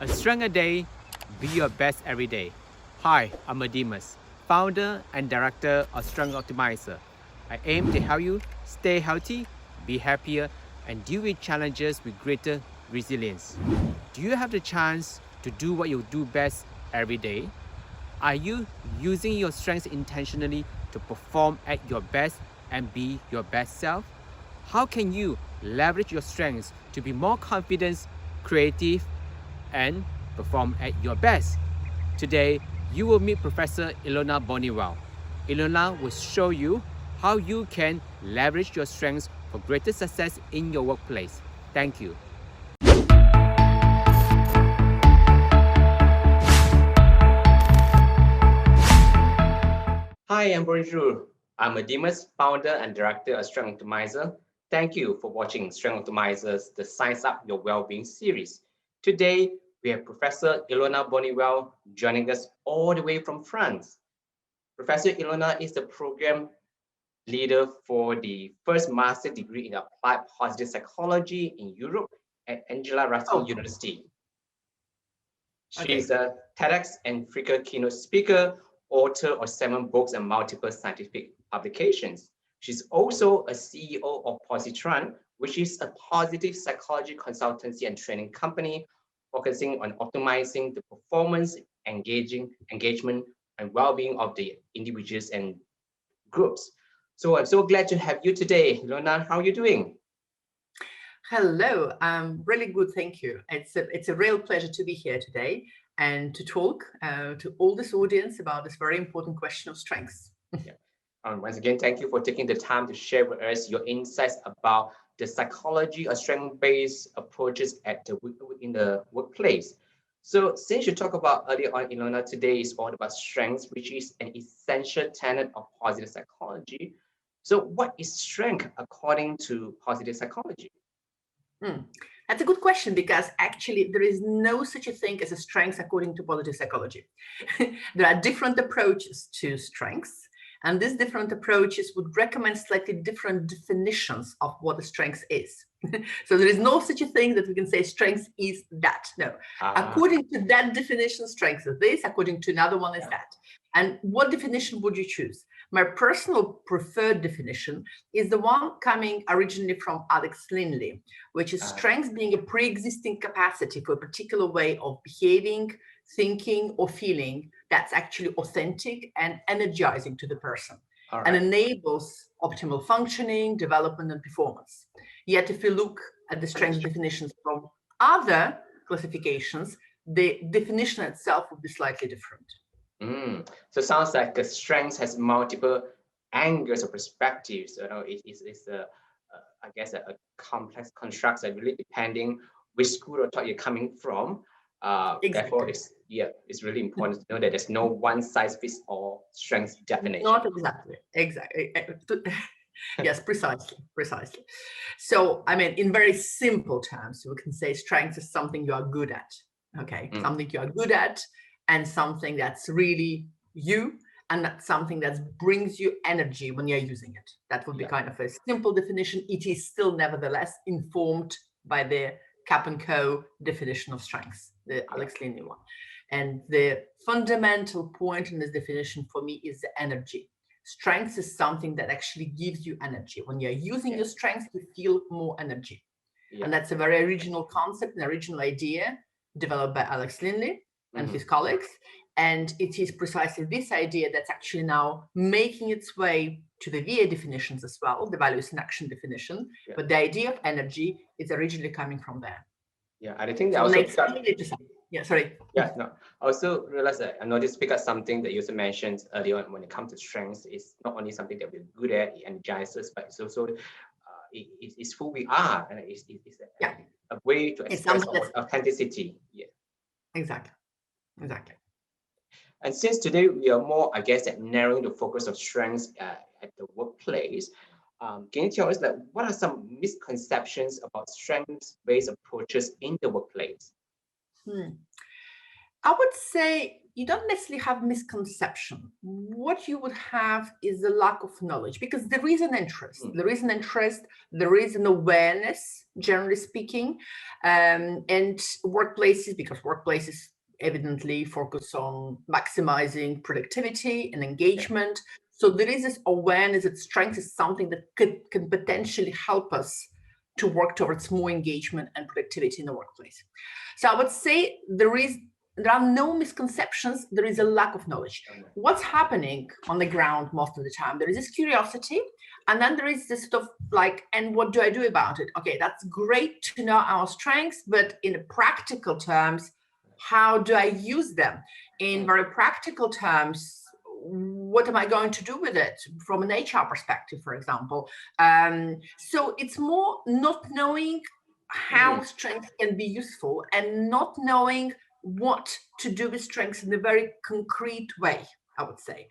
A strength a day, be your best every day. Hi, I'm Dimas, founder and director of Strength Optimizer. I aim to help you stay healthy, be happier, and deal with challenges with greater resilience. Do you have the chance to do what you do best every day? Are you using your strengths intentionally to perform at your best and be your best self? How can you leverage your strengths to be more confident, creative, and perform at your best? Today, you will meet Professor Ilona Boniwell. Ilona will show you how you can leverage your strengths for greater success in your workplace. Thank you. Hi, I'm Bonjour. I'm Dimas, founder and director of Strength Optimizer. Thank you for watching Strength Optimizer's The Science Up Your Wellbeing series. Today, we have Professor Ilona Boniwell joining us all the way from France. Professor Ilona is the program leader for the first master degree in applied positive psychology in Europe at Angela Ruskin University. She's a TEDx and Flickr keynote speaker, author of 7 books and multiple scientific publications. She's also a CEO of Positran, which is a positive psychology consultancy and training company focusing on optimizing the performance, engagement, and well-being of the individuals and groups. So I'm so glad to have you today. Ilona, how are you doing? Hello, I'm really good, thank you. It's a real pleasure to be here today and to talk to all this audience about this very important question of strengths. Yeah. Once again, thank you for taking the time to share with us your insights about the psychology of strength-based approaches in the workplace. So since you talked about earlier on, Ilona, today is all about strengths, which is an essential tenet of positive psychology. So what is strength according to positive psychology? That's a good question, because actually there is no such a thing as a strength according to positive psychology. There are different approaches to strengths, and these different approaches would recommend slightly different definitions of what a strength is. So there is no such a thing that we can say strength is that. No. According to that definition, strength is this, according to another one is that. And what definition would you choose? My personal preferred definition is the one coming originally from Alex Linley, which is strength being a pre-existing capacity for a particular way of behaving, thinking, or feeling that's actually authentic and energizing to the person, and enables optimal functioning, development, and performance. Yet if you look at the strength definitions from other classifications, the definition itself would be slightly different. So it sounds like the strength has multiple angles or perspectives. It's I guess a complex construct that really depending which school or thought you're coming from. Exactly. Therefore, it's really important to know that there's no one size fits all strength definition. Not exactly. Yes, precisely. So, I mean, in very simple terms, we can say strength is something you are good at. Okay, something you are good at, and something that's really you, and that's something that brings you energy when you're using it. That would be kind of a simple definition. It is still nevertheless informed by the Cap and Co definition of strengths, the Alex Linley one. And the fundamental point in this definition for me is the energy. Strength is something that actually gives you energy. When you're using your strengths, you feel more energy. And that's a very original concept, an original idea developed by Alex Linley and his colleagues. And it is precisely this idea that's actually now making its way to the VA definitions as well, the values in action definition. But the idea of energy is originally coming from there. Yeah, and I think that also I also realized that I noticed pick up something that you also mentioned earlier on when it comes to strengths. It's not only something that we're good at, it energizes, but it's also it's who we are, and it's a way to express our authenticity. Yeah, exactly. And since today we are more, I guess, at narrowing the focus of strengths at the workplace, can you tell us that what are some misconceptions about strengths-based approaches in the workplace? I would say you don't necessarily have misconception. What you would have is a lack of knowledge, because there is an interest. There is an interest, there is an awareness, generally speaking, and workplaces, because workplaces evidently focus on maximizing productivity and engagement. So there is this awareness that strength is something that can potentially help us to work towards more engagement and productivity in the workplace. So I would say there are no misconceptions, there is a lack of knowledge. What's happening on the ground most of the time? There is this curiosity, and then there is this sort of like, and what do I do about it? Okay, that's great to know our strengths, but in practical terms, how do I use them? In very practical terms, what am I going to do with it from an HR perspective, for example? So it's more not knowing how strength can be useful and not knowing what to do with strengths in a very concrete way, I would say.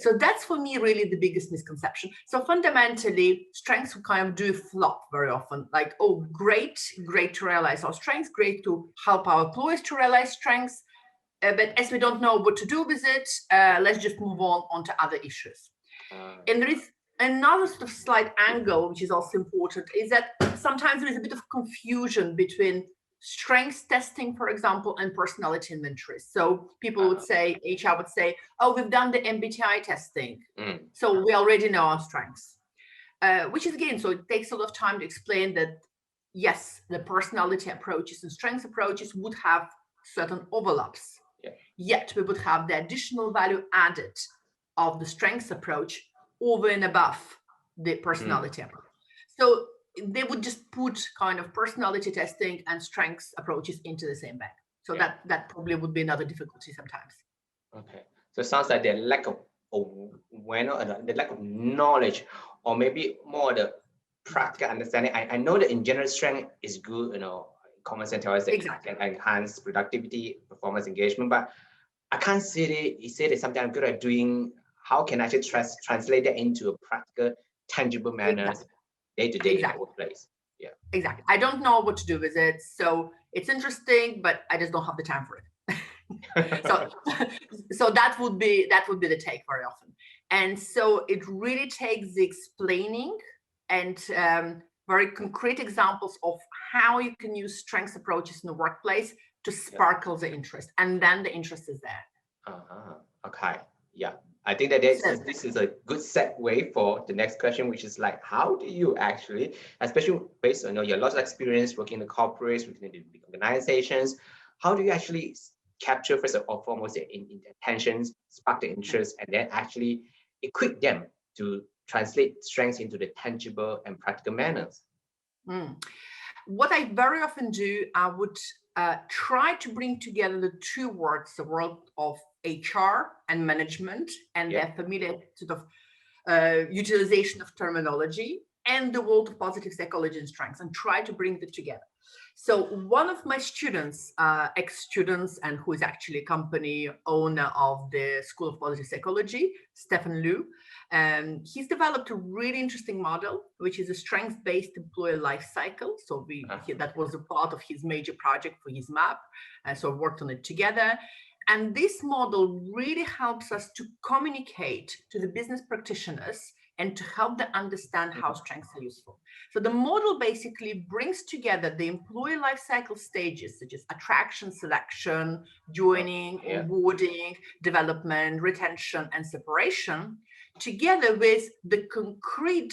So that's for me really the biggest misconception. So fundamentally, strengths kind of do flop very often. Like, oh, great to realize our strengths, great to help our employees to realize strengths. But as we don't know what to do with it, let's just move on to other issues. And there is another sort of slight angle, which is also important, is that sometimes there is a bit of confusion between strengths testing, for example, and personality inventory. So people would say, HR would say, oh, we've done the MBTI testing, so we already know our strengths. Which is, again, so it takes a lot of time to explain that, yes, the personality approaches and strengths approaches would have certain overlaps. Yet we would have the additional value added of the strengths approach over and above the personality approach. So they would just put kind of personality testing and strengths approaches into the same bag. So that probably would be another difficulty sometimes. Okay, so it sounds like the lack of awareness, the lack of knowledge, or maybe more the practical understanding. I know that in general strength is good, common sense tells us that can enhance productivity, performance, engagement, but I can't say that something I'm good at doing. How can I actually translate that into a practical, tangible manner, day-to-day in the workplace? Yeah. Exactly. I don't know what to do with it. So it's interesting, but I just don't have the time for it. so that would be the take very often. And so it really takes the explaining and very concrete examples of how you can use strengths approaches in the workplace to sparkle the interest, and then the interest is there. Okay. Yeah. I think that this is a good segue for the next question, which is like, how do you actually, especially based on your lots of experience working in the corporates, working in the big organizations, how do you actually capture first and foremost in intentions, spark the interest, and then actually equip them to translate strengths into the tangible and practical manners? What I very often do, I would try to bring together the two worlds, the world of HR and management and their familiar sort of utilization of terminology, and the world of positive psychology and strengths, and try to bring them together. So one of my students, ex-students, and who is actually a company owner of the School of Positive Psychology, Stefan Liu, he's developed a really interesting model, which is a strengths-based employee life cycle. So that was a part of his major project for his map. So I worked on it together. And this model really helps us to communicate to the business practitioners and to help them understand how strengths are useful. So the model basically brings together the employee life cycle stages, such as attraction, selection, joining, onboarding, development, retention, and separation, together with the concrete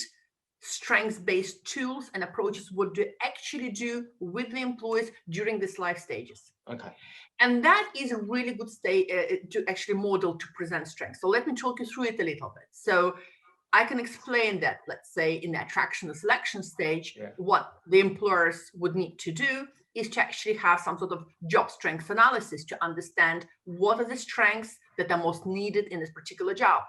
strengths-based tools and approaches, what do actually do with the employees during these life stages. Okay. And that is a really good to actually model to present strengths. So let me talk you through it a little bit. So I can explain that, let's say, in the attraction and selection stage, what the employers would need to do is to actually have some sort of job strength analysis to understand what are the strengths that are most needed in this particular job.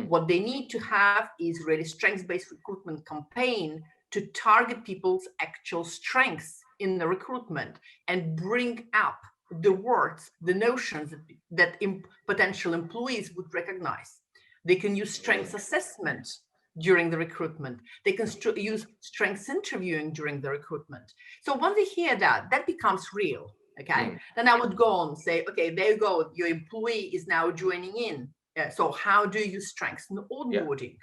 What they need to have is really strengths-based recruitment campaign to target people's actual strengths in the recruitment and bring up the words, the notions that potential employees would recognize. They can use strengths assessment during the recruitment. They can use strengths interviewing during the recruitment. So once they hear that, that becomes real. Okay, then I would go on, say, okay, there you go, your employee is now joining in. So how do you strengthen onboarding?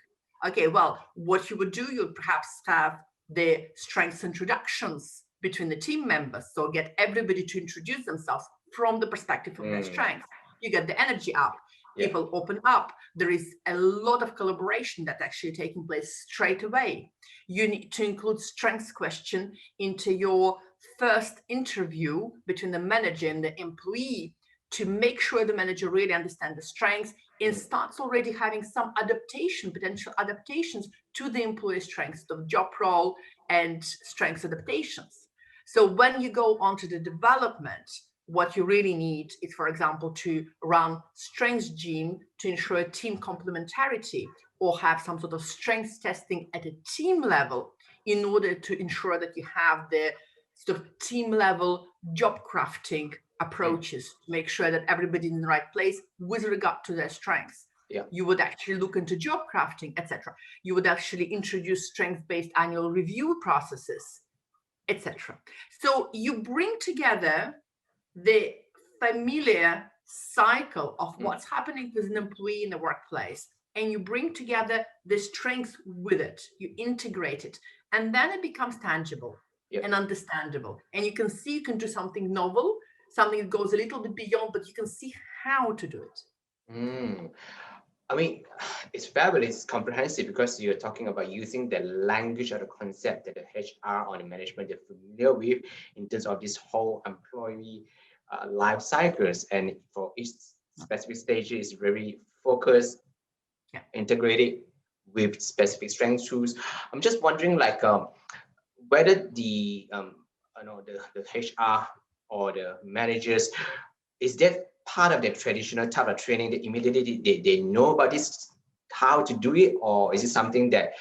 Okay, well, what you would do, you'd perhaps have the strengths introductions between the team members. So get everybody to introduce themselves from the perspective of their strengths. You get the energy up. People open up. There is a lot of collaboration that's actually taking place straight away. You need to include strengths question into your first interview between the manager and the employee to make sure the manager really understands the strengths and starts already having some potential adaptations to the employee's strengths, the job role and strengths adaptations. So when you go on to the development, what you really need is, for example, to run strengths gym to ensure team complementarity, or have some sort of strengths testing at a team level in order to ensure that you have the sort of team level job crafting approaches to make sure that everybody in the right place with regard to their strengths. You would actually look into job crafting, etc. You would actually introduce strength-based annual review processes, etc. So you bring together the familiar cycle of what's happening with an employee in the workplace, and you bring together the strengths with it, you integrate it, and then it becomes tangible and understandable. And you can see you can do something novel, something that goes a little bit beyond, but you can see how to do it. I mean, it's fabulous, comprehensive, because you're talking about using the language or the concept that the HR or the management are familiar with in terms of this whole employee life cycles. And for each specific stage is very focused, integrated with specific strength tools. I'm just wondering, like, whether the HR or the managers, is that part of their traditional type of training that immediately they know about this, how to do it, or is it something that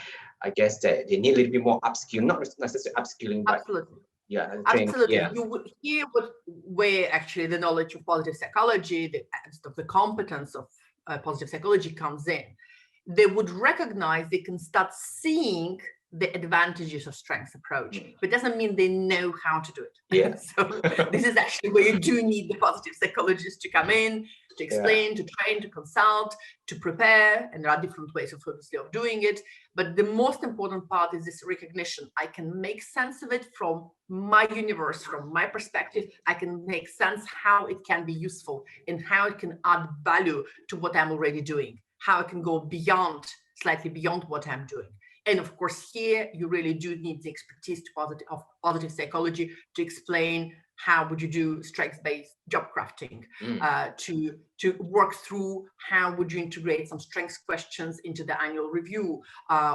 I guess that they need a little bit more upskilling, not necessarily upskilling, but training. Absolutely. You would hear where actually the knowledge of positive psychology, the competence of positive psychology comes in. They would recognize, they can start seeing the advantages of strengths approach, but it doesn't mean they know how to do it. So this is actually where you do need the positive psychologists to come in, to explain, to train, to consult, to prepare, and there are different ways of obviously of doing it. But the most important part is this recognition. I can make sense of it from my universe, from my perspective. I can make sense how it can be useful and how it can add value to what I'm already doing, how I can go beyond, slightly beyond what I'm doing. And of course, here you really do need the expertise of positive psychology to explain how would you do strengths-based job crafting, to work through how would you integrate some strengths questions into the annual review,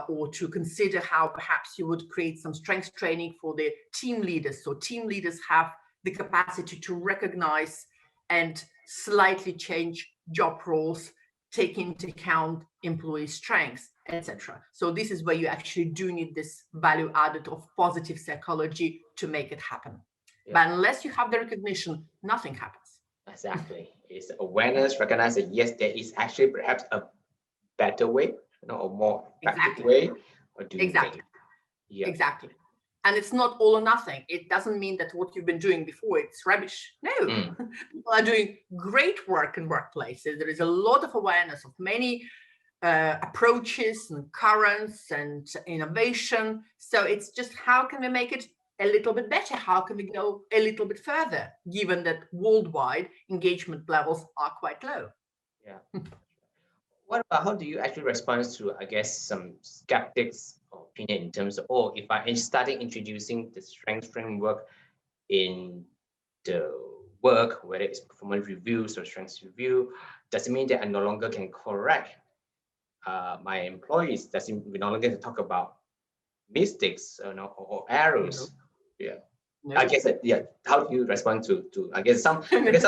or to consider how perhaps you would create some strengths training for the team leaders. So team leaders have the capacity to recognize and slightly change job roles, take into account employee strengths, etc. So this is where you actually do need this value added of positive psychology to make it happen. But unless you have the recognition, nothing happens. Exactly. It's awareness, recognize that yes, there is actually perhaps a better way, or more effective way of doing things. Exactly. And it's not all or nothing. It doesn't mean that what you've been doing before, it's rubbish. No, people are doing great work in workplaces. There is a lot of awareness of many approaches and currents and innovation. So it's just how can we make it a little bit better? How can we go a little bit further, given that worldwide engagement levels are quite low? What about, how do you actually respond to, I guess, some skeptics' opinion in terms of, oh, if I started introducing the strength framework in the work, whether it's performance reviews or strengths review, does it mean that I no longer can correct my employees? Does it no longer talk about mistakes or errors? I guess that, how do you respond to I guess some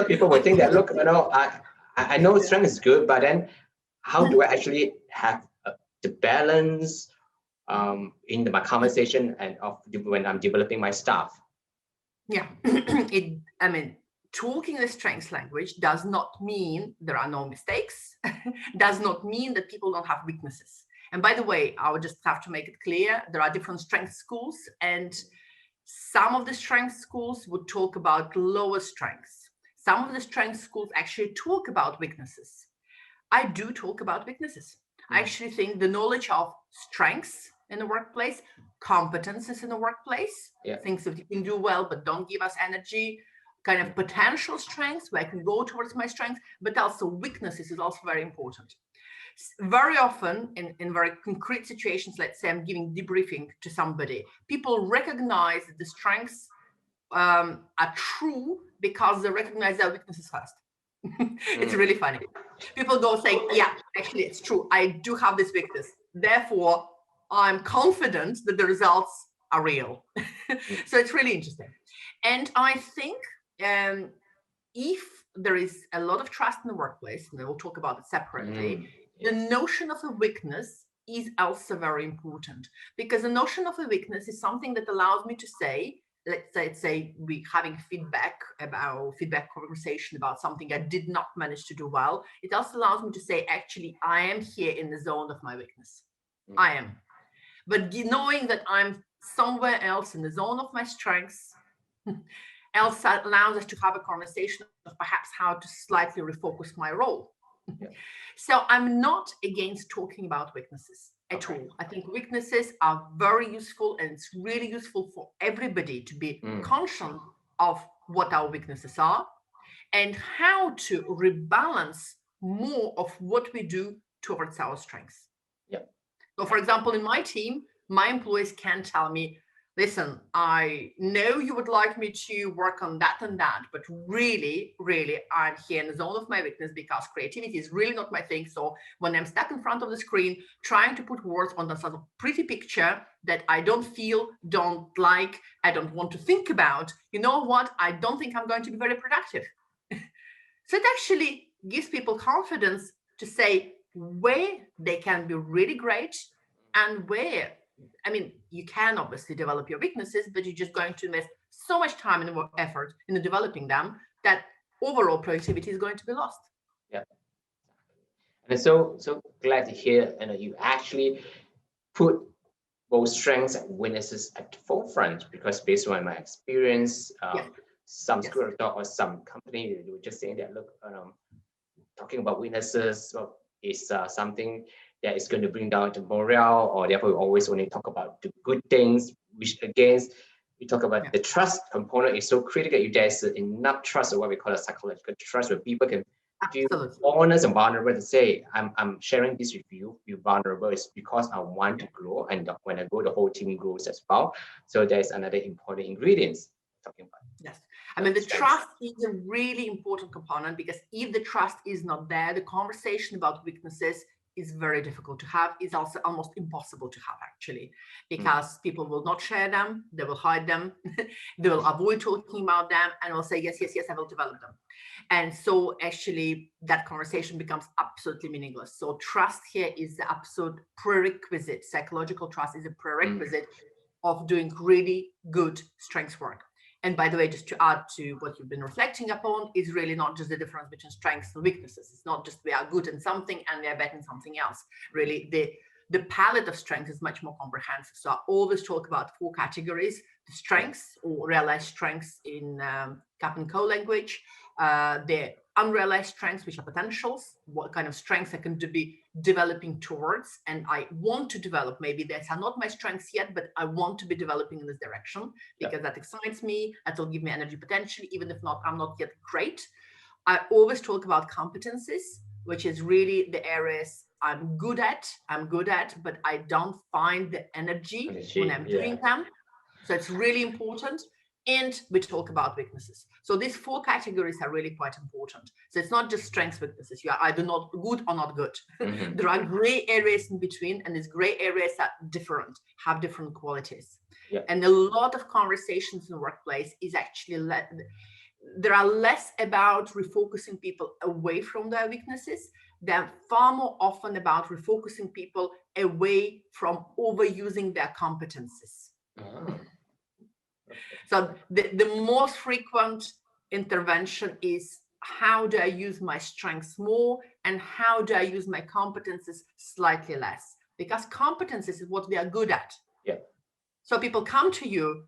people would think that, look, I know strength is good, but then how do I actually have the balance in my conversation and when I'm developing my staff? Talking the strengths language does not mean there are no mistakes, does not mean that people don't have weaknesses. And by the way, I would just have to make it clear, there are different strength schools, and Some of the strength schools would talk about lower strengths. Some of the strength schools actually talk about weaknesses. I do talk about weaknesses. I actually think the knowledge of strengths in the workplace, competences in the workplace, things that you can do well but don't give us energy, kind of potential strengths where I can go towards my strengths, but also weaknesses is also very important. Very often in very concrete situations, let's say I'm giving debriefing to somebody, people recognize that the strengths are true because they recognize their weaknesses first. It's really funny. People go saying, yeah, actually it's true, I do have this weakness, therefore I'm confident that the results are real. So it's really interesting. And I think if there is a lot of trust in the workplace, and we'll talk about it separately, the notion of a weakness is also very important, because the notion of a weakness is something that allows me to say, let's say we having feedback conversation about something I did not manage to do well. It also allows me to say, actually, I am here in the zone of my weakness. I am. But knowing that I'm somewhere else in the zone of my strengths, else allows us to have a conversation of perhaps how to slightly refocus my role. So I'm not against talking about weaknesses at all. I think weaknesses are very useful, and it's really useful for everybody to be conscious of what our weaknesses are and how to rebalance more of what we do towards our strengths. So for example, in my team, my employees can tell me, listen, I know you would like me to work on that and that, but really, I'm here in the zone of my weakness because creativity is really not my thing. So when I'm stuck in front of the screen, trying to put words on the sort of pretty picture that I don't feel, don't like, I don't want to think about, you know what? I don't think I'm going to be very productive. So it actually gives people confidence to say where they can be really great and where, I mean, you can obviously develop your weaknesses, but you're just going to invest so much time and effort in developing them that overall productivity is going to be lost. Yeah. And so glad to hear, you actually put both strengths and weaknesses at the forefront, because based on my experience, some school of thought or some company, they were just saying that, look, talking about weaknesses is something that is going to bring down the morale, or therefore we always only talk about the good things, which again, we talk about the trust component is so critical. If there's enough trust, or what we call a psychological trust, where people can feel honest and vulnerable to say, I'm sharing this with you, be vulnerable, is because I want to grow, and when I grow, the whole team grows as well. So there's another important ingredient talking about. Yes, I mean, the trust is a really important component, because if the trust is not there, the conversation about weaknesses is very difficult to have, is also almost impossible to have, actually, because people will not share them, they will hide them, they will avoid talking about them, and will say, yes, I will develop them. And so actually that conversation becomes absolutely meaningless. So trust here is the absolute prerequisite. Psychological trust is a prerequisite of doing really good strengths work. And by the way, just to add to what you've been reflecting upon, is really not just the difference between strengths and weaknesses. It's not just we are good in something and we are bad in something else. Really, the palette of strengths is much more comprehensive. So I always talk about 4 categories: the strengths, or realized strengths in Cap and Co language, the unrealized strengths, which are potentials, what kind of strengths I can be developing towards, and I want to develop. Maybe these are not my strengths yet, but I want to be developing in this direction because that excites me, that will give me energy potential, even if not, I'm not yet great. I always talk about competencies, which is really the areas I'm good at, but I don't find the energy when I'm doing them. So it's really important. And we talk about weaknesses. So these 4 categories are really quite important. So it's not just strengths, weaknesses. You are either not good or not good. There are gray areas in between, and these gray areas are different, have different qualities. And a lot of conversations in the workplace is actually there are less about refocusing people away from their weaknesses. They're far more often about refocusing people away from overusing their competencies. So the most frequent intervention is, how do I use my strengths more, and how do I use my competences slightly less? Because competences is what we are good at. So people come to you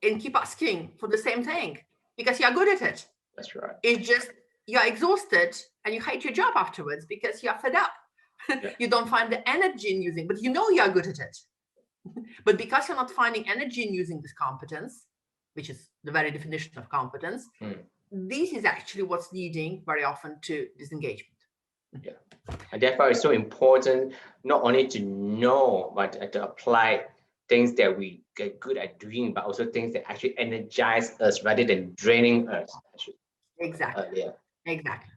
and keep asking for the same thing because you're good at it. That's right. It's just you're exhausted and you hate your job afterwards because you're fed up. Yeah. You don't find the energy in using, but you know you're good at it. But because you're not finding energy in using this competence, which is the very definition of competence, this is actually what's leading very often to disengagement. Yeah. And therefore, it's so important not only to know, but to apply things that we get good at doing, but also things that actually energize us rather than draining us. Exactly. Exactly.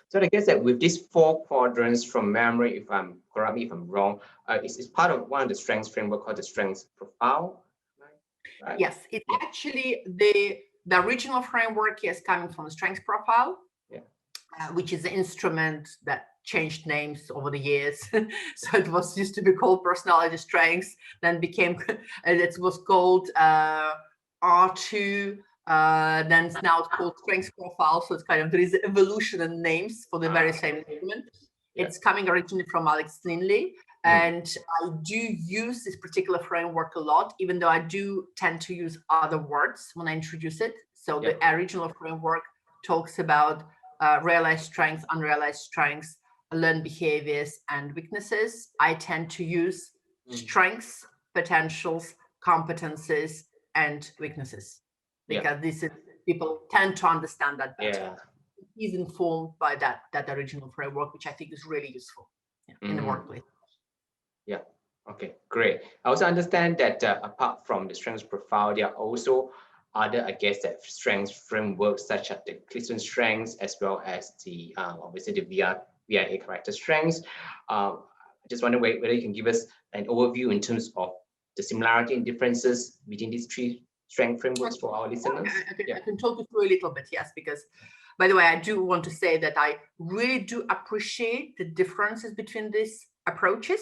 So I guess that with these 4 quadrants from memory, correct me if I'm wrong, it's part of one of the strengths framework called the strengths profile. Right? Yes, it's actually the original framework is coming from the strengths profile, which is the instrument that changed names over the years. So it was used to be called personality strengths, then became it was called R2. Then now it's called strengths profile. So it's kind of there is evolution in names for the very same movement. It's coming originally from Alex Linley. And I do use this particular framework a lot, even though I do tend to use other words when I introduce it. So the original framework talks about realized strengths, unrealized strengths, learned behaviors, and weaknesses. I tend to use strengths, potentials, competences, and weaknesses, because this is people tend to understand that better. It is informed by that original framework, which I think is really useful in the workplace. Yeah. Okay, great. I also understand that apart from the strengths profile, there are also other, I guess, that strengths frameworks such as the Clifton strengths, as well as the obviously the VIA character strengths. I just wonder whether you can give us an overview in terms of the similarity and differences between these 3 strength frameworks for our listeners. I can talk you through a little bit, yes, because by the way, I do want to say that I really do appreciate the differences between these approaches.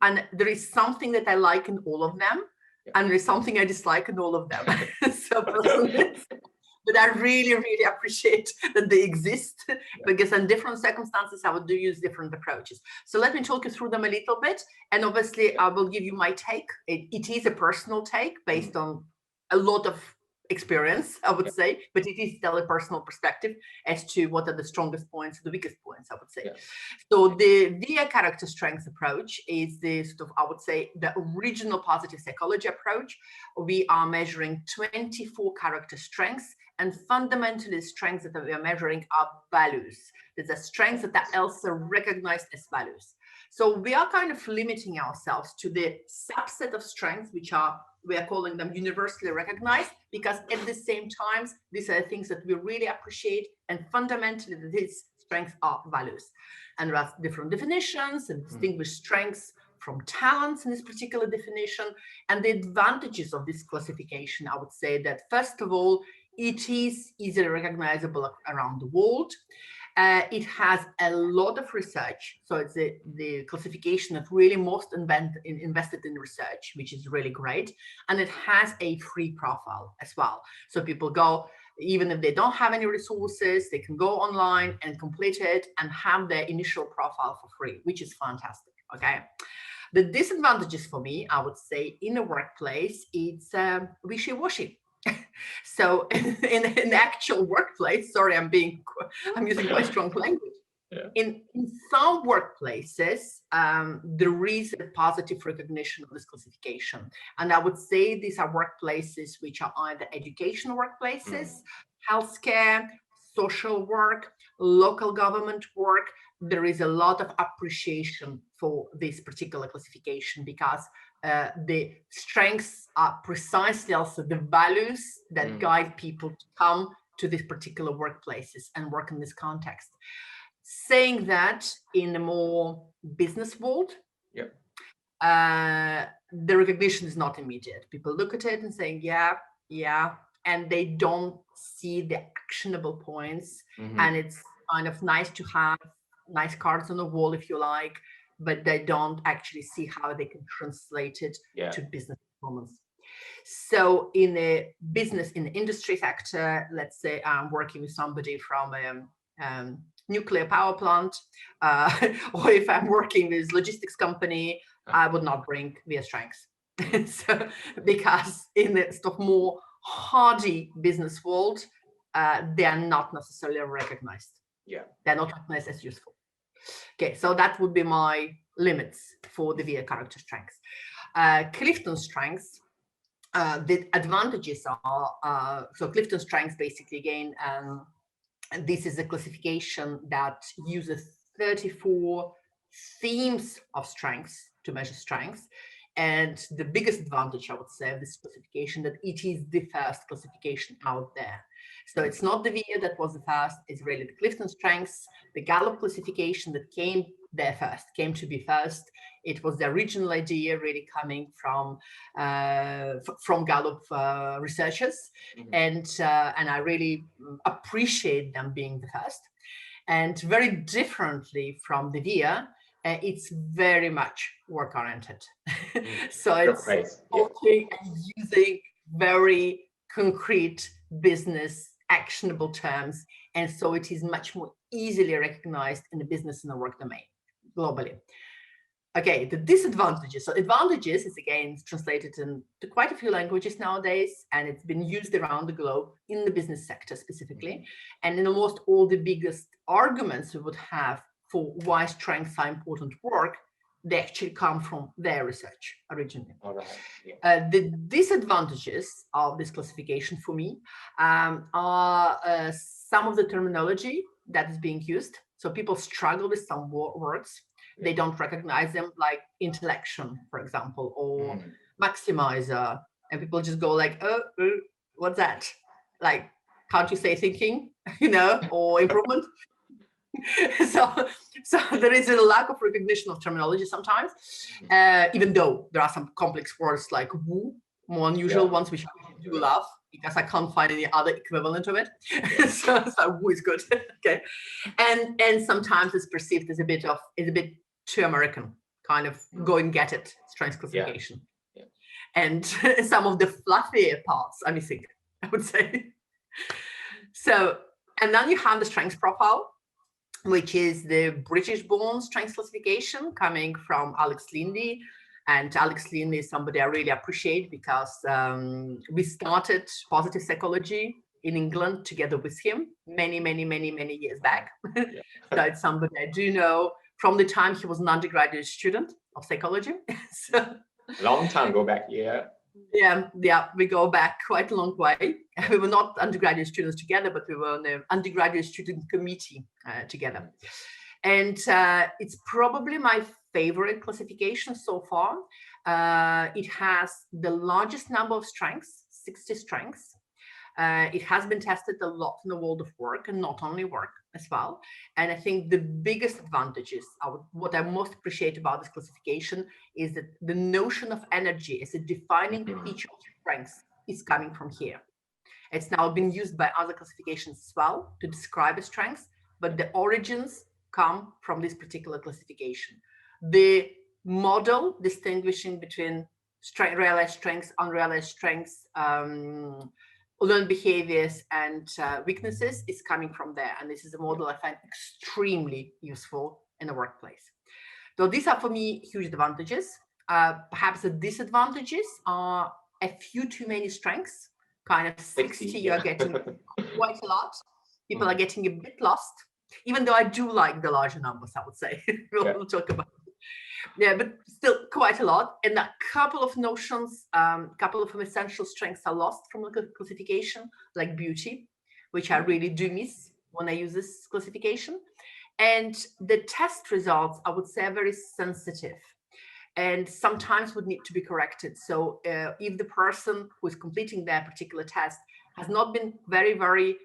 And there is something that I like in all of them, and there is something I dislike in all of them. So personally, but I really, really appreciate that they exist, because in different circumstances, I would use different approaches. So let me talk you through them a little bit. And obviously, I will give you my take. It is a personal take based on a lot of experience, I would say, but it is still a personal perspective as to what are the strongest points, the weakest points, I would say. So the VIA character strengths approach is the sort of, I would say, the original positive psychology approach. We are measuring 24 character strengths, and fundamentally the strengths that we are measuring are values. There's a strengths that are also recognized as values. So we are kind of limiting ourselves to the subset of strengths, which are, we are calling them universally recognized, because at the same time, these are things that we really appreciate, and fundamentally these strengths are values. And there are different definitions and distinguished strengths from talents in this particular definition. And the advantages of this classification, I would say that first of all, it is easily recognizable around the world. It has a lot of research, so it's the classification that really most invested in research, which is really great. And it has a free profile as well. So people go, even if they don't have any resources, they can go online and complete it and have their initial profile for free, which is fantastic, okay? The disadvantages for me, I would say, in the workplace, it's wishy-washy. So in the actual workplace, sorry, I'm using quite strong language. In some workplaces, there is a positive recognition of this classification. And I would say these are workplaces which are either educational workplaces, healthcare, social work, local government work. There is a lot of appreciation for this particular classification, because the strengths are precisely also the values that guide people to come to these particular workplaces and work in this context. Saying that, in the more business world, the recognition is not immediate. People look at it and say, yeah, and they don't see the actionable points. And it's kind of nice to have nice cards on the wall, if you like, but they don't actually see how they can translate it to business performance. So in the business, in the industry sector, let's say I'm working with somebody from a nuclear power plant, or if I'm working with logistics company, I would not bring VIA strengths. So, because in the sort of more hardy business world, they are not necessarily recognized. Yeah. They're not recognized as useful. Okay, so that would be my limits for the VIA character strengths. Clifton strengths, the advantages are, so Clifton strengths basically, again, this is a classification that uses 34 themes of strengths to measure strengths. And the biggest advantage, I would say, of this classification, that it is the first classification out there. So it's not the VIA that was the first, it's really the Clifton strengths, the Gallup classification that came there first, came to be first. It was the original idea really coming from Gallup researchers. And I really appreciate them being the first. And very differently from the VIA, it's very much work-oriented. So it's talking and using very concrete business actionable terms. And so it is much more easily recognized in the business and the work domain globally. Okay, the disadvantages. So advantages is again translated into quite a few languages nowadays, and it's been used around the globe in the business sector specifically. And in almost all the biggest arguments we would have for why strengths are important work, they actually come from their research originally. All right. Yeah. The disadvantages of this classification for me are some of the terminology that is being used. So people struggle with some words. They don't recognize them, like intellection, for example, or maximizer. And people just go like, oh, what's that? Like, can't you say thinking, or improvement? So there is a lack of recognition of terminology sometimes, even though there are some complex words like woo, more unusual ones, which I do love because I can't find any other equivalent of it. So woo is good. Okay. And sometimes it's perceived as a bit too American, kind of go and get it, strengths classification. Yeah. And some of the fluffier parts are missing, I would say. So, and then you have the strengths profile, which is the British-born strengths classification coming from Alex Lindy. And Alex Lindy is somebody I really appreciate because we started positive psychology in England together with him many years back. So it's somebody I do know from the time he was an undergraduate student of psychology. So, long time go back, yeah. Yeah, we go back quite a long way. We were not undergraduate students together, but we were on the undergraduate student committee together. And it's probably my favorite classification so far. It has the largest number of strengths, 60 strengths. It has been tested a lot in the world of work and not only work as well. And I think the biggest advantages, what I most appreciate about this classification is that the notion of energy as a defining feature of strengths is coming from here. It's now been used by other classifications as well to describe a strengths, but the origins come from this particular classification. The model distinguishing between realized strengths, unrealized strengths, learned behaviors and weaknesses is coming from there. And this is a model I find extremely useful in the workplace. So these are for me huge advantages. Perhaps the disadvantages are a few too many strengths, kind of 60, you're getting quite a lot. People are getting a bit lost, even though I do like the larger numbers, I would say. We'll talk about it. Yeah, but still quite a lot. And a couple of notions, couple of essential strengths are lost from the classification, like beauty, which I really do miss when I use this classification. And the test results, I would say, are very sensitive and sometimes would need to be corrected. So if the person who is completing their particular test has not been very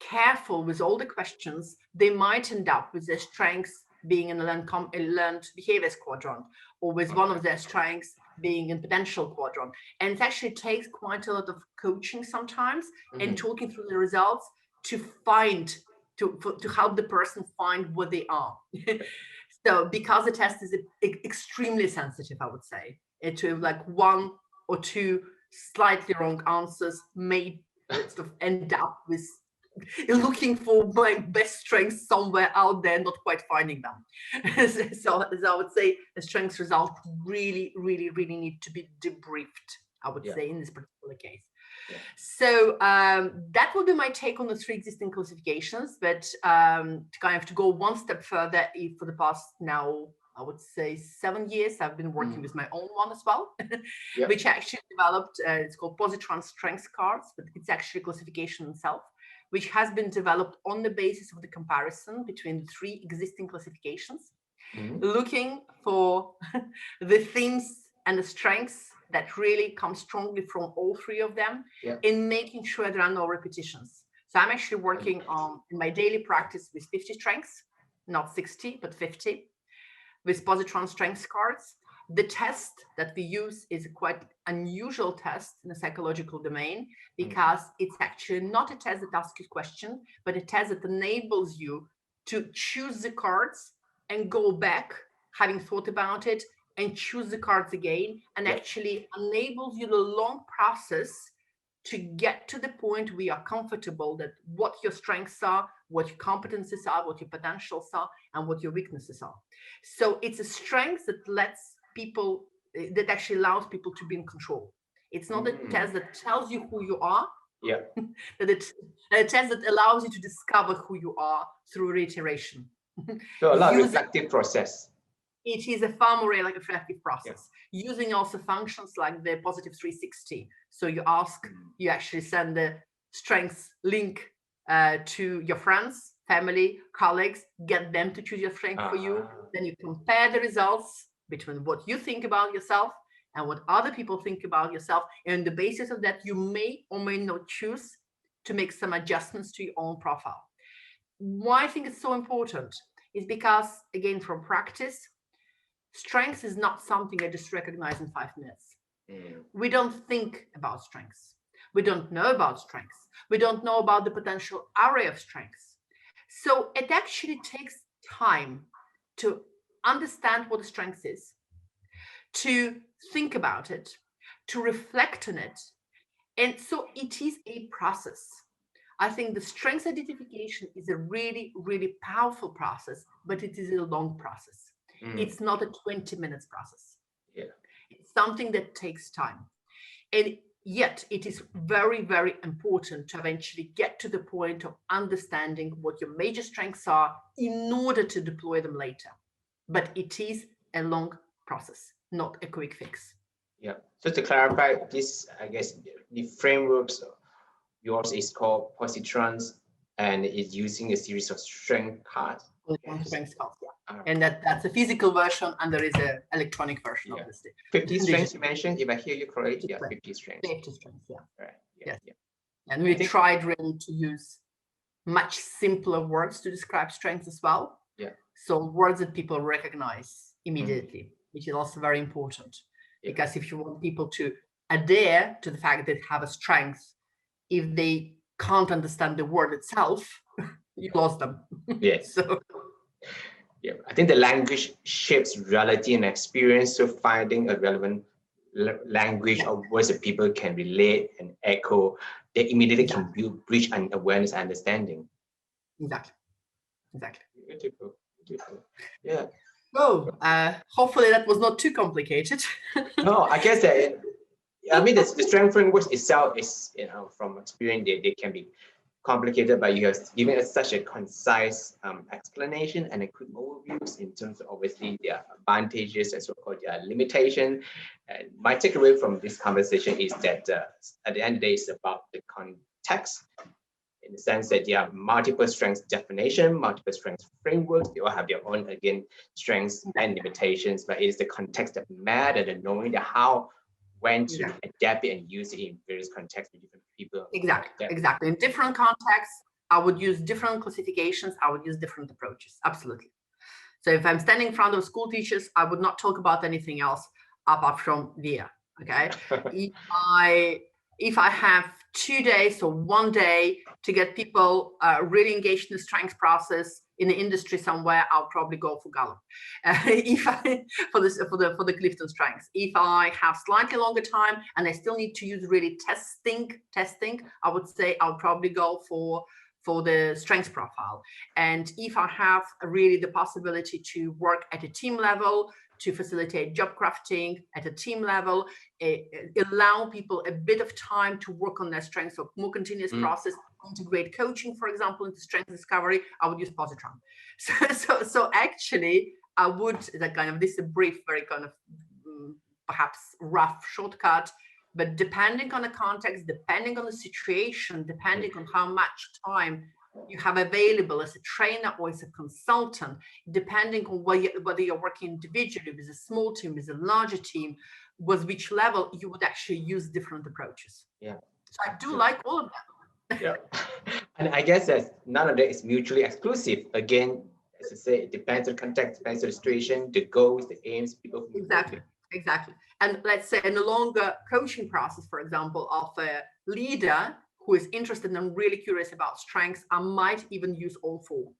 careful with all the questions, they might end up with their strengths being in a learned behaviors quadrant, or with one of their strengths being in potential quadrant. And it actually takes quite a lot of coaching sometimes and talking through the results to help the person find what they are. So because the test is extremely sensitive, I would say, to like one or two slightly wrong answers may sort of end up with looking for my best strengths somewhere out there, not quite finding them. So as I would say, the strengths result really need to be debriefed, I would say, in this particular case. So that would be my take on the 3 existing classifications. But to kind of to go one step further, for the past now, I would say 7 years, I've been working with my own one as well, which actually developed, it's called Positran strengths cards, but it's actually a classification itself, which has been developed on the basis of the comparison between the 3 existing classifications, looking for the themes and the strengths that really come strongly from all 3 of them, in making sure there are no repetitions. So I'm actually working on, in my daily practice, with 50 strengths, not 60, but 50, with Positran strengths cards. The test that we use is a quite unusual test in the psychological domain, because it's actually not a test that asks you a question, but a test that enables you to choose the cards and go back, having thought about it, and choose the cards again, and actually enables you the long process to get to the point where you are comfortable that what your strengths are, what your competencies are, what your potentials are, and what your weaknesses are. So it's a strength that lets people, that actually allows people to be in control. It's not a test that tells you who you are, but it's a test that allows you to discover who you are through reiteration. So a lot of reflective process. It is a far more like a reflective process, using also functions like the positive 360. So you ask, you actually send the strengths link to your friends, family, colleagues, get them to choose your strength for you. Then you compare the results between what you think about yourself and what other people think about yourself. And on the basis of that, you may or may not choose to make some adjustments to your own profile. Why I think it's so important is because, again, from practice, strengths is not something I just recognize in 5 minutes. We don't think about strengths. We don't know about strengths. We don't know about the potential array of strengths. So it actually takes time to understand what a strength is, to think about it, to reflect on it. And so it is a process. I think the strengths identification is a really powerful process, but it is a long process. It's not a 20 minutes process. It's something that takes time. And yet it is very important to eventually get to the point of understanding what your major strengths are in order to deploy them later. But it is a long process, not a quick fix. So to clarify this, I guess the frameworks, yours is called Positrans, and it's using a series of strength cards. Strength cards, and that's a physical version, and there is an electronic version, obviously. 50 strengths you mentioned, if I hear you correctly. 50 strengths. 50 strengths, Right. And we tried really to use much simpler words to describe strengths as well. So words that people recognize immediately, which is also very important. Because if you want people to adhere to the fact that they have a strength, if they can't understand the word itself, you lost them. So I think the language shapes reality and experience. So finding a relevant language or words that people can relate and echo, they immediately can build bridge and awareness and understanding. Exactly. Beautiful. So hopefully that was not too complicated. No, I guess that, I mean, the strength frameworks itself is, from experience, they can be complicated, but you have given us such a concise explanation and a quick overviews in terms of obviously their advantages and so-called their limitation. And my takeaway from this conversation is that at the end of the day, it's about the context, in the sense that there are multiple strengths definition, multiple strengths frameworks. They all have their own, again, strengths and limitations, but it is the context that matters, and knowing the how, when to adapt it and use it in various contexts with different people. Exactly. In different contexts, I would use different classifications. I would use different approaches. Absolutely. So if I'm standing in front of school teachers, I would not talk about anything else apart from there. Okay. If I have 2 days or 1 day to get people really engaged in the strengths process in the industry somewhere, I'll probably go for Gallup. For the Clifton strengths. If I have slightly longer time and I still need to use really testing, I would say I'll probably go for for the strengths profile. And if I have really the possibility to work at a team level, to facilitate job crafting at a team level, allow people a bit of time to work on their strengths, so more continuous process, integrate coaching, for example, into strength discovery, I would use Positran. So actually, I would, that kind of, this is a brief, very kind of perhaps rough shortcut, but depending on the context, depending on the situation, depending on how much time you have available as a trainer or as a consultant, depending on whether you're working individually with a small team, with a larger team, with which level, you would actually use different approaches. Yeah. So I do like all of them. Yeah. And I guess that none of that is mutually exclusive. Again, as I say, it depends on the context, depends on the situation, the goals, the aims, people. Exactly. And let's say in a longer coaching process, for example, of a leader who is interested and really curious about strengths, I might even use all four.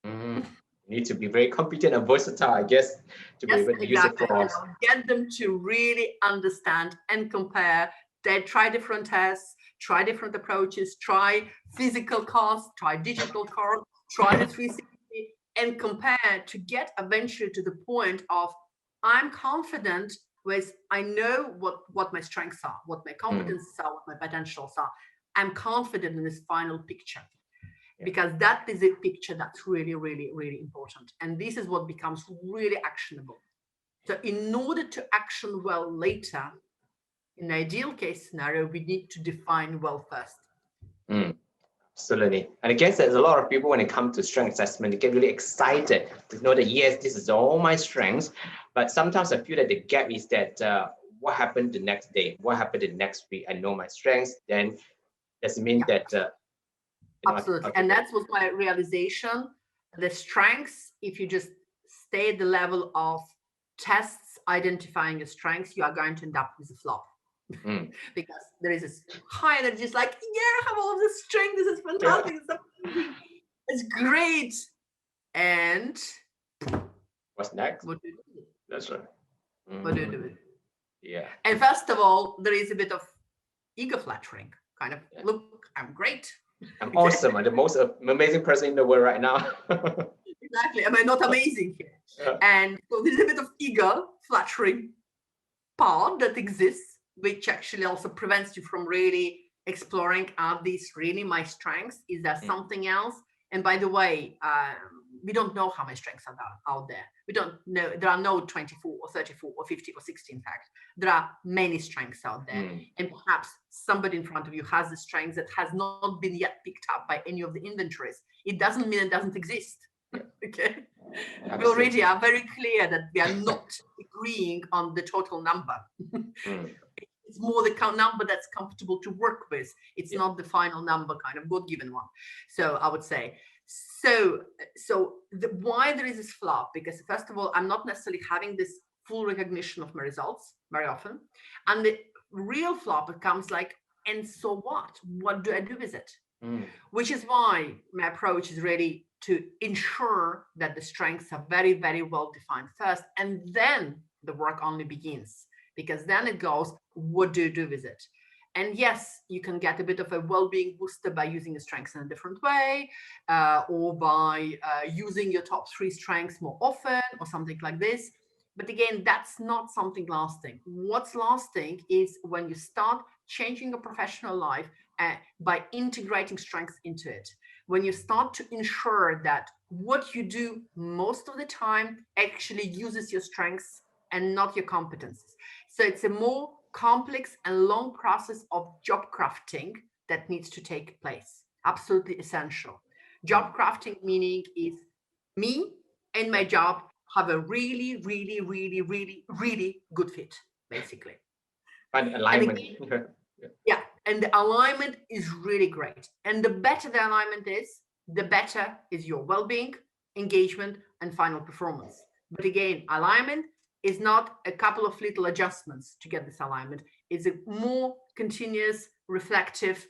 You need to be very competent and versatile, I guess, to be able to use it for us. Get them to really understand and compare. They try different tests, try different approaches, try physical cards, try digital cards, try the 360, and compare to get eventually to the point of, I'm confident with, I know what my strengths are, what my competencies are, what my potentials are. I'm confident in this final picture, because that is a picture that's really, really, really important. And this is what becomes really actionable. So in order to action well later, in an ideal case scenario, we need to define well first. Absolutely. And I guess there's a lot of people when it comes to strength assessment, they get really excited to know that, yes, this is all my strengths. But sometimes I feel that the gap is that what happened the next day? What happened the next week? I know my strengths. Then does it mean that... Absolutely. And that was my realization. The strengths, if you just stay at the level of tests identifying your strengths, you are going to end up with a flop. Because there is this high energy, it's like, yeah, I have all of this strength, this is fantastic, it's great. And what's next? What do you do? That's right. What do you do with it? Yeah. And first of all, there is a bit of ego flattering, kind of, look, I'm great. I'm awesome. I'm the most amazing person in the world right now. Exactly. Am I not amazing here? Yeah. And so there's a bit of ego flattering part that exists, which actually also prevents you from really exploring, are these really my strengths? Is there something else? And by the way, we don't know how many strengths are out there. We don't know. There are no 24 or 34 or 50 or 60, in fact. There are many strengths out there. And perhaps somebody in front of you has a strength that has not been yet picked up by any of the inventories. It doesn't mean it doesn't exist. Okay. Absolutely. We already are very clear that we are not agreeing on the total number. It's more the number that's comfortable to work with. It's not the final number, kind of God-given one. So I would say, why there is this flop? Because first of all, I'm not necessarily having this full recognition of my results very often. And the real flop becomes like, and so what? What do I do with it? Which is why my approach is really to ensure that the strengths are very, very well defined first, and then the work only begins. Because then it goes, what do you do with it? And yes, you can get a bit of a well-being booster by using your strengths in a different way, or by using your top 3 strengths more often, or something like this. But again, that's not something lasting. What's lasting is when you start changing your professional life by integrating strengths into it. When you start to ensure that what you do most of the time actually uses your strengths and not your competences. So it's a more complex and long process of job crafting that needs to take place. Absolutely essential. Job crafting meaning is me and my job have a really, really, really, really, really good fit, basically. And alignment. And the alignment is really great. And the better the alignment is, the better is your well-being, engagement, and final performance. But again, alignment is not a couple of little adjustments to get this alignment. It's a more continuous, reflective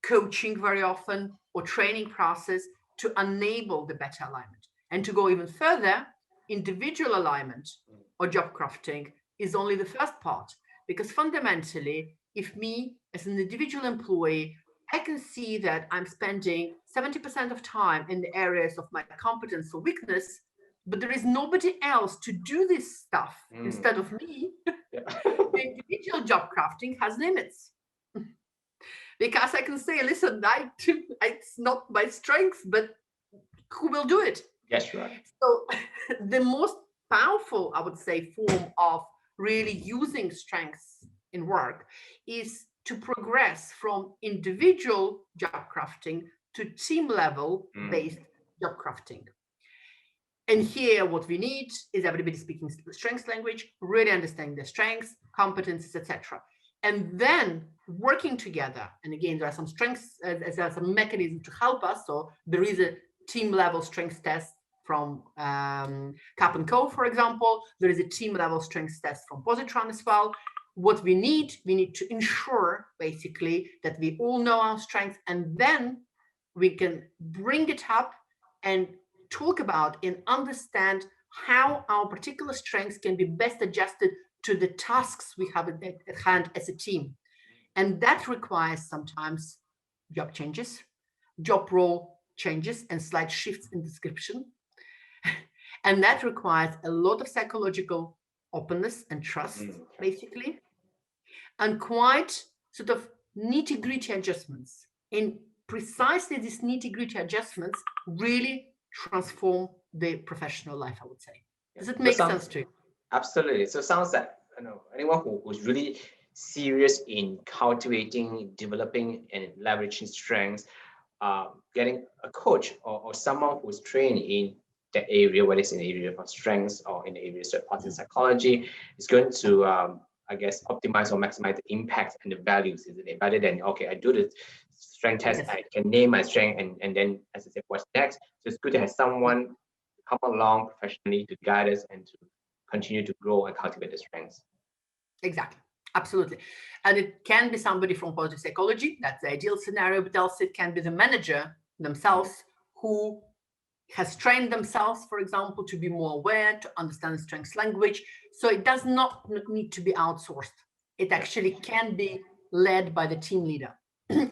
coaching very often, or training process to enable the better alignment. And to go even further, individual alignment or job crafting is only the first part. Because fundamentally, if me as an individual employee I can see that I'm spending 70% of time in the areas of my competence or weakness, but there is nobody else to do this stuff instead of me. Yeah. The individual job crafting has limits. Because I can say, listen, it's not my strength, but who will do it? Yes, right. So the most powerful, I would say, form of really using strengths in work is to progress from individual job crafting to team level based job crafting. And here, what we need is everybody speaking strengths language, really understanding their strengths, competencies, etc. And then working together. And again, there are some strengths, there are some mechanisms to help us. So there is a team level strengths test from Cap & Co, for example. There is a team level strengths test from Positran as well. What we need to ensure basically that we all know our strengths, and then we can bring it up and talk about and understand how our particular strengths can be best adjusted to the tasks we have at hand as a team. And that requires sometimes job changes, job role changes, and slight shifts in description. And that requires a lot of psychological openness and trust, basically, and quite sort of nitty-gritty adjustments. And precisely these nitty-gritty adjustments really transform the professional life, I would say. Does it make sense to you? Absolutely. So it sounds like, anyone who's really serious in cultivating, developing, and leveraging strengths, getting a coach or someone who's trained in that area, whether it's in the area of strengths or in the areas of positive psychology, is going to, I guess, optimize or maximize the impact and the values, isn't it? Rather than, okay, I do the strength test, I can name my strength, and then, as I said, what's next? So it's good to have someone come along professionally to guide us and to continue to grow and cultivate the strengths. Exactly. Absolutely. And it can be somebody from positive psychology. That's the ideal scenario, but also it can be the manager themselves who has trained themselves, for example, to be more aware, to understand strengths language. So it does not need to be outsourced. It actually can be led by the team leader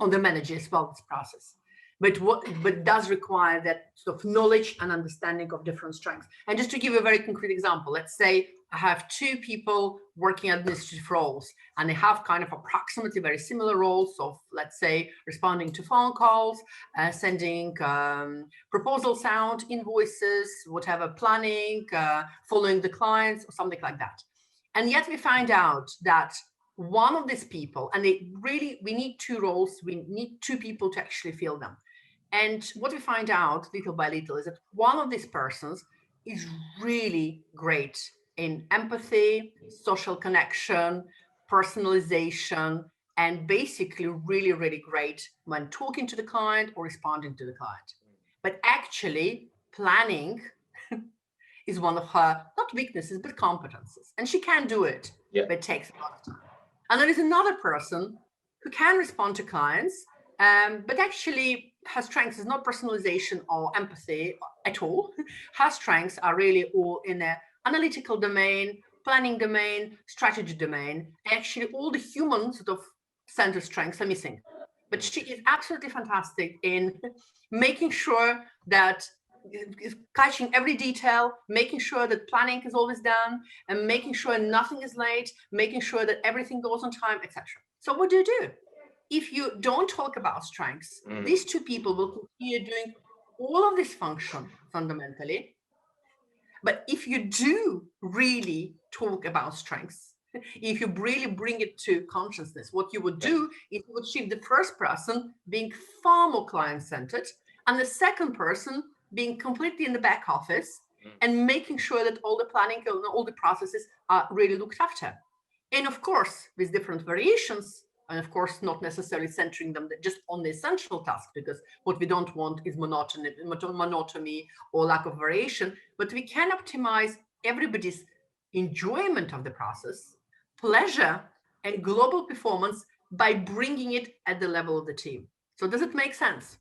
or the manager as well, this process. But does require that sort of knowledge and understanding of different strengths. And just to give you a very concrete example, let's say I have two people working administrative roles, and they have kind of approximately very similar roles of, let's say, responding to phone calls, sending proposals out, invoices, whatever, planning, following the clients, or something like that. And yet we find out that one of these people, and we need two roles, we need two people to actually fill them. And what we find out little by little is that one of these persons is really great in empathy, social connection, personalization, and basically really, really great when talking to the client or responding to the client. But actually, planning is one of her, not weaknesses, but competences. And she can do it, but it takes a lot of time. And there is another person who can respond to clients, but actually her strengths is not personalization or empathy at all. Her strengths are really all in the analytical domain, planning domain, strategy domain. Actually, all the human sort of center strengths are missing. But she is absolutely fantastic in making sure that catching every detail, making sure that planning is always done, and making sure nothing is late, making sure that everything goes on time, etc. So what do? If you don't talk about strengths, these two people will continue doing all of this function fundamentally. But if you do really talk about strengths, if you really bring it to consciousness, what you would do is you would shift the first person being far more client-centered, and the second person being completely in the back office and making sure that all the planning and all the processes are really looked after. And of course, with different variations, and of course, not necessarily centering them just on the essential task, because what we don't want is monotony or lack of variation, but we can optimize everybody's enjoyment of the process, pleasure, and global performance by bringing it at the level of the team. So does it make sense?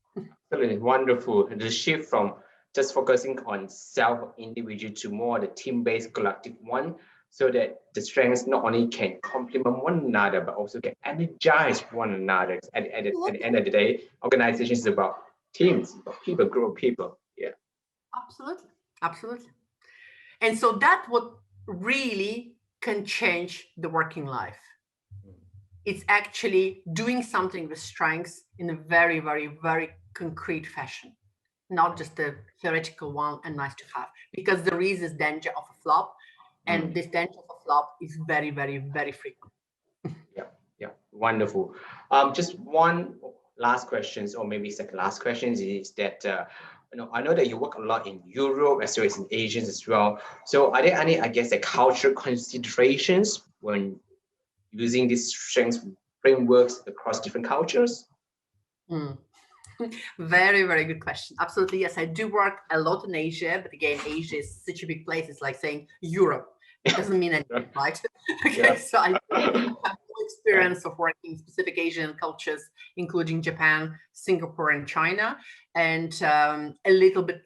Absolutely wonderful. The shift from just focusing on self-individual to more the team-based collective one. so that the strengths not only can complement one another, but also can energize one another. At the end of the day, organization is about teams, about people, group of people. Yeah. Absolutely. Absolutely. And so that what really can change the working life. It's actually doing something with strengths in a very, very, very concrete fashion, not just a theoretical one and nice to have, because there is this danger of a flop, and this danger of a flop is very, very, very frequent. Yeah, wonderful. Just one last questions, or maybe second last questions, is that I know that you work a lot in Europe as well as in Asians as well. So are there any, I guess, the cultural considerations when using these strengths frameworks across different cultures? Very, very good question. Absolutely, yes. I do work a lot in Asia, but again, Asia is such a big place. It's like saying Europe. It doesn't mean anything, right? Okay, so I have no experience of working in specific Asian cultures, including Japan, Singapore, and China, and a little bit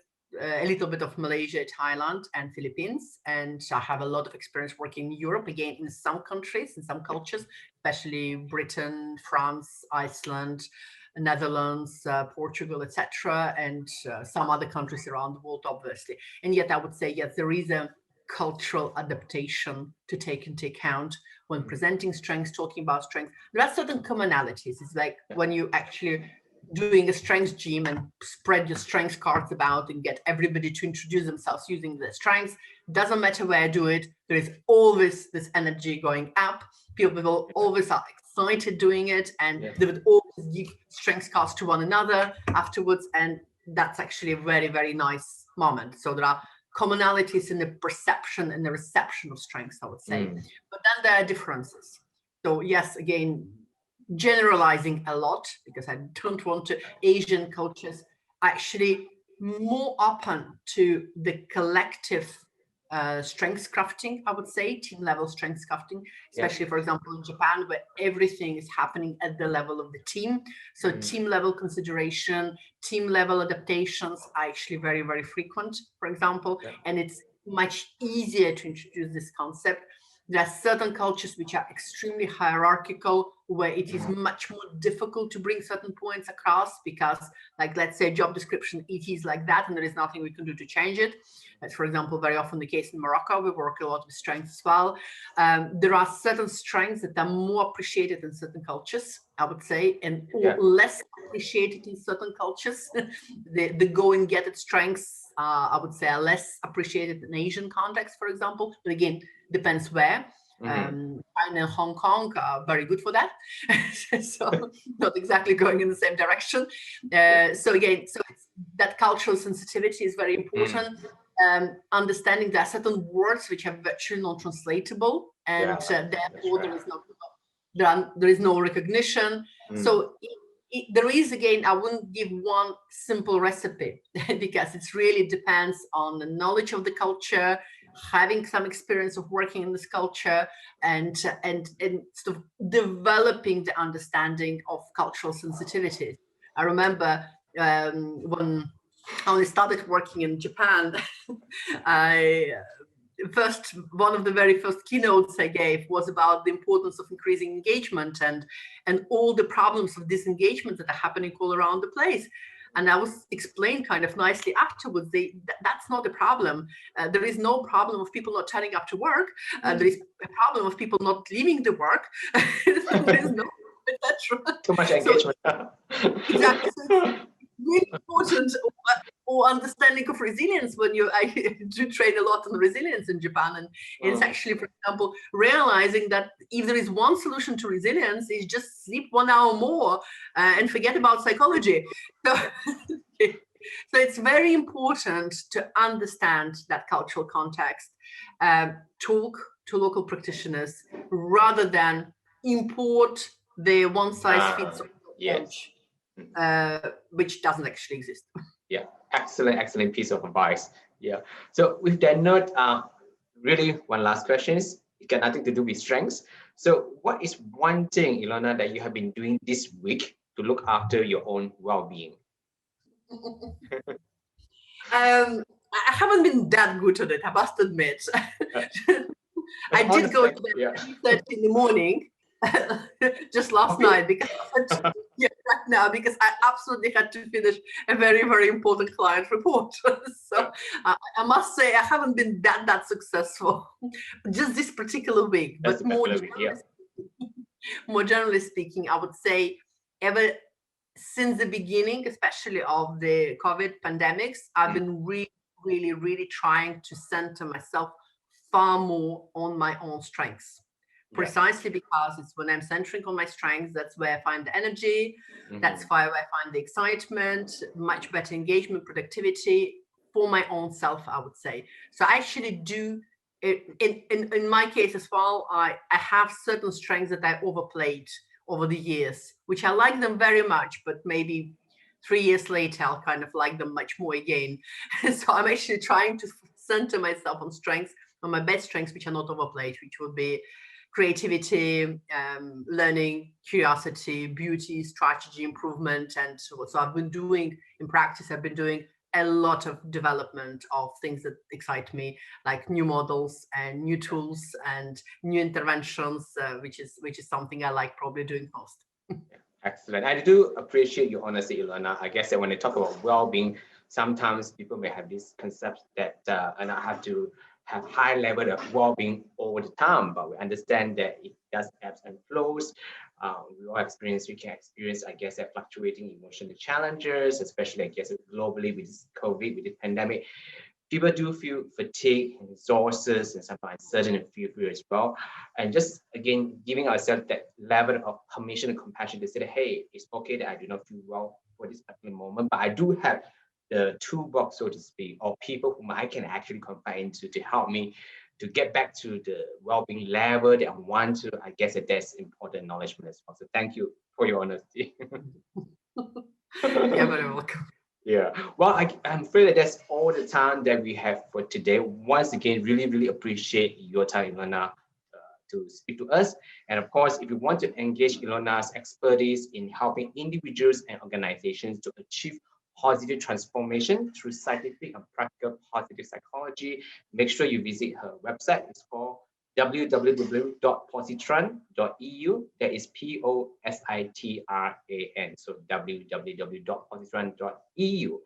of Malaysia, Thailand, and Philippines. And I have a lot of experience working in Europe, again, in some countries, in some cultures, especially Britain, France, Iceland, Netherlands, Portugal, etc., and some other countries around the world, obviously. And yet I would say, yes, there is a cultural adaptation to take into account when presenting strengths, talking about strengths. There are certain commonalities. It's like when you actually doing a strengths gym and spread your strengths cards about and get everybody to introduce themselves using their strengths. Doesn't matter where I do it, there is always this energy going up. People will always are excited doing it, and they would always give strengths cards to one another afterwards, and that's actually a very, very nice moment. So there are commonalities in the perception and the reception of strengths, I would say. But then there are differences. So yes, again, generalizing a lot, because I don't want to, Asian cultures actually more open to the collective strengths crafting, I would say, team level strengths crafting, especially for example in Japan, where everything is happening at the level of the team. So team level consideration, team level adaptations are actually very, very frequent, for example, and it's much easier to introduce this concept. There are certain cultures which are extremely hierarchical, where it is much more difficult to bring certain points across, because, like, let's say job description, it is like that, and there is nothing we can do to change it. That's, for example, very often the case in Morocco. We work a lot with strengths as well. There are certain strengths that are more appreciated in certain cultures, I would say, and less appreciated in certain cultures. The go and get it strengths, I would say, are less appreciated in Asian context, for example. But again, depends where. China and Hong Kong are very good for that. So not exactly going in the same direction. So again, so it's, that cultural sensitivity is very important. Understanding there are certain words which are virtually non-translatable, and therefore there is no recognition. So there is, again, I wouldn't give one simple recipe, because it really depends on the knowledge of the culture, having some experience of working in this culture, and sort of developing the understanding of cultural sensitivity. I remember when I started working in Japan, one of the very first keynotes I gave was about the importance of increasing engagement and all the problems of disengagement that are happening all around the place. And I was explained kind of nicely afterwards, that's not a problem. There is no problem of people not turning up to work. There is a problem of people not leaving the work. There is no, etc. Too much engagement. Exactly. So really important, or understanding of resilience. When I do train a lot on resilience in Japan, and it's actually, for example, realizing that if there is one solution to resilience, is just sleep 1 hour more and forget about psychology. So, so it's very important to understand that cultural context, talk to local practitioners rather than import the one size fits all approach. Which doesn't actually exist. Yeah, excellent piece of advice. Yeah. So with that note, really one last question. It got nothing to do with strengths. So what is one thing, Ilona, that you have been doing this week to look after your own well-being? I haven't been that good at it, I must admit. I did go to bed Yeah. at 3:30 in the morning just last night because yeah, right now because I absolutely had to finish a very, very important client report. So I must say I haven't been that successful just this particular week, but more generally speaking, I would say ever since the beginning, especially of the COVID pandemics, I've been really trying to center myself far more on my own strengths. Precisely because it's when I'm centering on my strengths, that's where I find the energy, that's why I find the excitement, much better engagement, productivity for my own self, I would say. So I actually do, in my case as well, I have certain strengths that I overplayed over the years, which I like them very much, but maybe 3 years later, I'll kind of like them much more again. So I'm actually trying to center myself on strengths, on my best strengths, which are not overplayed, which would be creativity, learning, curiosity, beauty, strategy, improvement. And so I've been doing, in practice, I've been doing a lot of development of things that excite me, like new models and new tools and new interventions, which is something I like probably doing most. Excellent. I do appreciate your honesty, Ilona. I guess that when they talk about well-being, sometimes people may have this concept that and I have to have high level of well-being all the time, but we understand that it does ebbs and flows. We can experience, I guess, that fluctuating emotional challenges, especially, I guess, globally with this COVID, with the pandemic. People do feel fatigue and resources and sometimes uncertain and fear as well. And just again, giving ourselves that level of permission and compassion to say that, hey, it's okay that I do not feel well for this particular moment, but I do have the toolbox, so to speak, of people whom I can actually confide into to help me to get back to the well-being level that I want to. I guess that that's important acknowledgement as well. So thank you for your honesty. You're very welcome. Yeah, well, I'm afraid that that's all the time that we have for today. Once again, really appreciate your time, Ilona, to speak to us. And of course, if you want to engage Ilona's expertise in helping individuals and organizations to achieve positive transformation through scientific and practical positive psychology, make sure you visit her website. It's called www.positran.eu. That is POSITRAN. So www.positran.eu.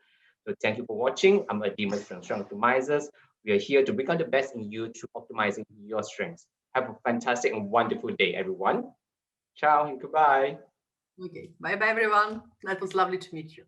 So thank you for watching. I'm Adimus from Strength Optimizers. We are here to become the best in you through optimizing your strengths. Have a fantastic and wonderful day, everyone. Ciao and goodbye. Okay, bye everyone. That was lovely to meet you.